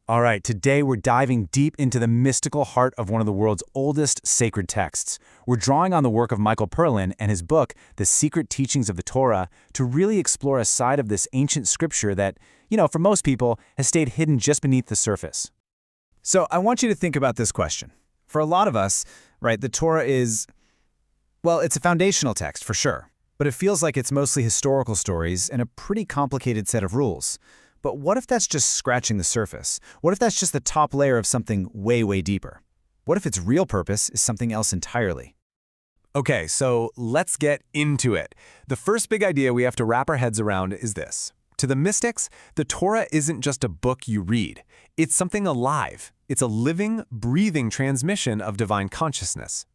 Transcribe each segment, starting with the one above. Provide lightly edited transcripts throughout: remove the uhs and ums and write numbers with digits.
All right, today we're diving deep into the mystical heart of one of the world's oldest sacred texts. We're drawing on the work of Michael Perlin and his book, The Secret Teachings of the Torah, to really explore a side of this ancient scripture that, for most people, has stayed hidden just beneath the surface. So I want you to think about this question. For a lot of us, right, the Torah is, well, it's a foundational text for sure, but it feels like it's mostly historical stories and a pretty complicated set of rules. But what if that's just scratching the surface? What if that's just the top layer of something way, way deeper? What if its real purpose is something else entirely? Okay, so let's get into it. The first big idea we have to wrap our heads around is this. To the mystics, the Torah isn't just a book you read. It's something alive. It's a living, breathing transmission of divine consciousness.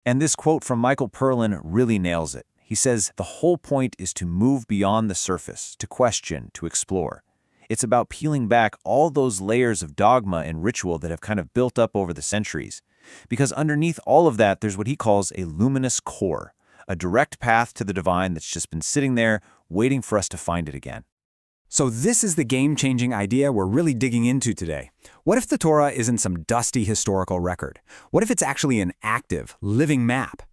And this quote from Michael Perlin really nails it. He says, the whole point is to move beyond the surface, to question, to explore. It's about peeling back all those layers of dogma and ritual that have kind of built up over the centuries. Because underneath all of that, there's what he calls a luminous core, a direct path to the divine that's just been sitting there waiting for us to find it again. So this is the game-changing idea we're really digging into today. What if the Torah isn't some dusty historical record? What if it's actually an active, living map?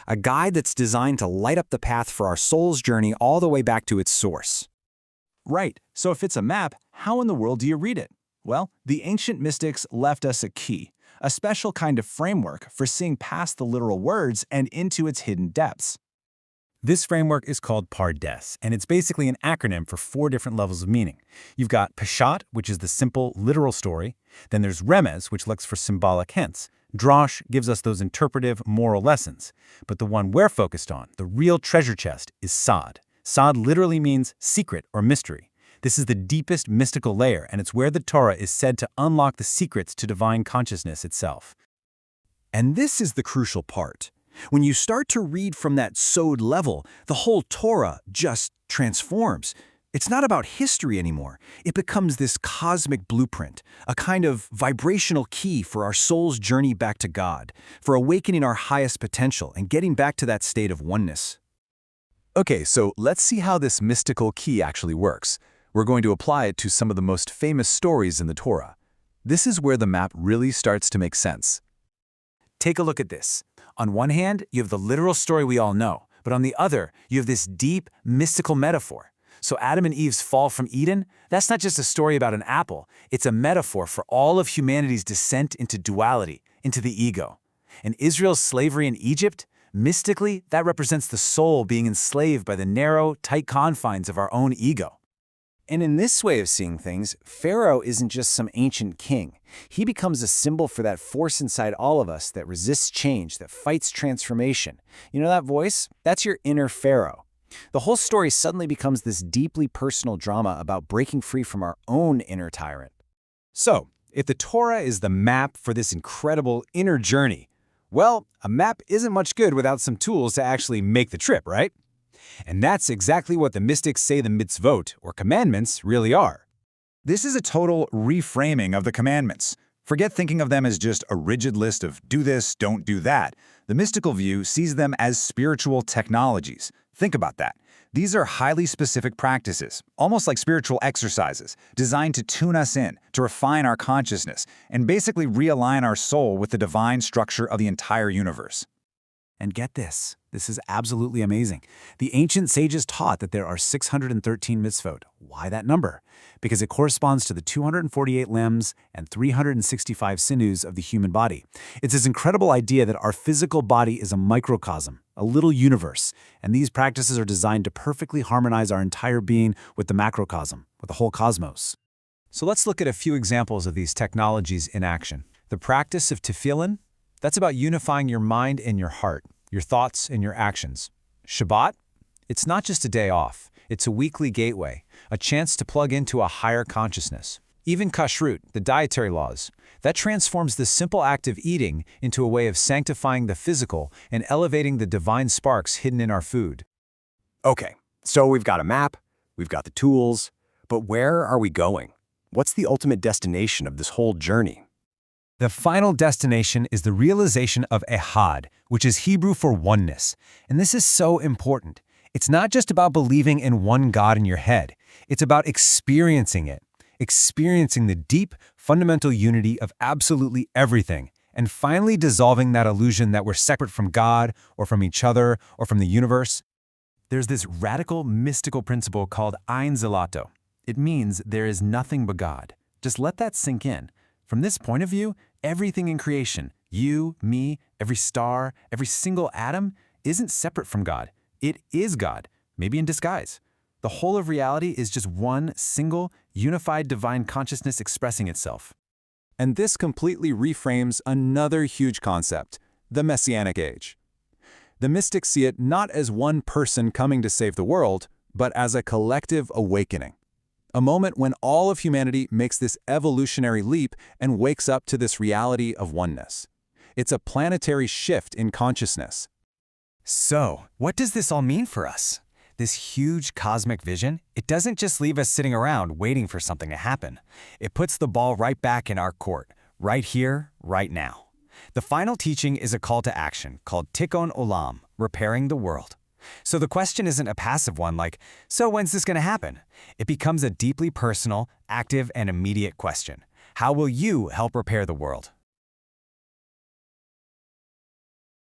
A guide that's designed to light up the path for our soul's journey all the way back to its source. Right, so if it's a map, how in the world do you read it? Well, the ancient mystics left us a key, a special kind of framework for seeing past the literal words and into its hidden depths. This framework is called Pardes, and it's basically an acronym for 4 different levels of meaning. You've got Peshat, which is the simple, literal story. Then there's Remez, which looks for symbolic hints. Drash gives us those interpretive, moral lessons. But the one we're focused on, the real treasure chest, is Sod. Sod literally means secret or mystery. This is the deepest mystical layer, and it's where the Torah is said to unlock the secrets to divine consciousness itself. And this is the crucial part. When you start to read from that Sod level, the whole Torah just transforms. It's not about history anymore. It becomes this cosmic blueprint, a kind of vibrational key for our soul's journey back to God, for awakening our highest potential and getting back to that state of oneness. Okay, so let's see how this mystical key actually works. We're going to apply it to some of the most famous stories in the Torah. This is where the map really starts to make sense. Take a look at this. On one hand, you have the literal story we all know, but on the other, you have this deep, mystical metaphor. So Adam and Eve's fall from Eden, that's not just a story about an apple. It's a metaphor for all of humanity's descent into duality, into the ego. And Israel's slavery in Egypt, mystically, that represents the soul being enslaved by the narrow, tight confines of our own ego. And in this way of seeing things, Pharaoh isn't just some ancient king. He becomes a symbol for that force inside all of us that resists change, that fights transformation. You know that voice? That's your inner Pharaoh. The whole story suddenly becomes this deeply personal drama about breaking free from our own inner tyrant. So, if the Torah is the map for this incredible inner journey, well, a map isn't much good without some tools to actually make the trip, right? And that's exactly what the mystics say the Mitzvot, or commandments, really are. This is a total reframing of the commandments. Forget thinking of them as just a rigid list of do this, don't do that. The mystical view sees them as spiritual technologies. Think about that. These are highly specific practices, almost like spiritual exercises, designed to tune us in, to refine our consciousness, and basically realign our soul with the divine structure of the entire universe. And get this is absolutely amazing. The ancient sages taught that there are 613 mitzvot. Why that number? Because it corresponds to the 248 limbs and 365 sinews of the human body. It's this incredible idea that our physical body is a microcosm, a little universe, and these practices are designed to perfectly harmonize our entire being with the macrocosm, with the whole cosmos. So let's look at a few examples of these technologies in action. The practice of tefillin, that's about unifying your mind and your heart, your thoughts and your actions. Shabbat, it's not just a day off. It's a weekly gateway, a chance to plug into a higher consciousness. Even kashrut, the dietary laws, that transforms the simple act of eating into a way of sanctifying the physical and elevating the divine sparks hidden in our food. Okay, so we've got a map, we've got the tools, but where are we going? What's the ultimate destination of this whole journey? The final destination is the realization of Ehad, which is Hebrew for oneness. And this is so important. It's not just about believing in one God in your head. It's about experiencing it. Experiencing the deep, fundamental unity of absolutely everything, and finally dissolving that illusion that we're separate from God or from each other or from the universe. There's this radical mystical principle called Ein Zelato. It means there is nothing but God. Just let that sink in. From this point of view, everything in creation, you, me, every star, every single atom, isn't separate from God. It is God, maybe in disguise. The whole of reality is just one single, unified divine consciousness expressing itself. And this completely reframes another huge concept, the Messianic Age. The mystics see it not as one person coming to save the world, but as a collective awakening. A moment when all of humanity makes this evolutionary leap and wakes up to this reality of oneness. It's a planetary shift in consciousness. So, what does this all mean for us? This huge cosmic vision, it doesn't just leave us sitting around waiting for something to happen. It puts the ball right back in our court, right here, right now. The final teaching is a call to action called Tikkun Olam, repairing the world. So the question isn't a passive one like, so when's this going to happen? It becomes a deeply personal, active, and immediate question. How will you help repair the world?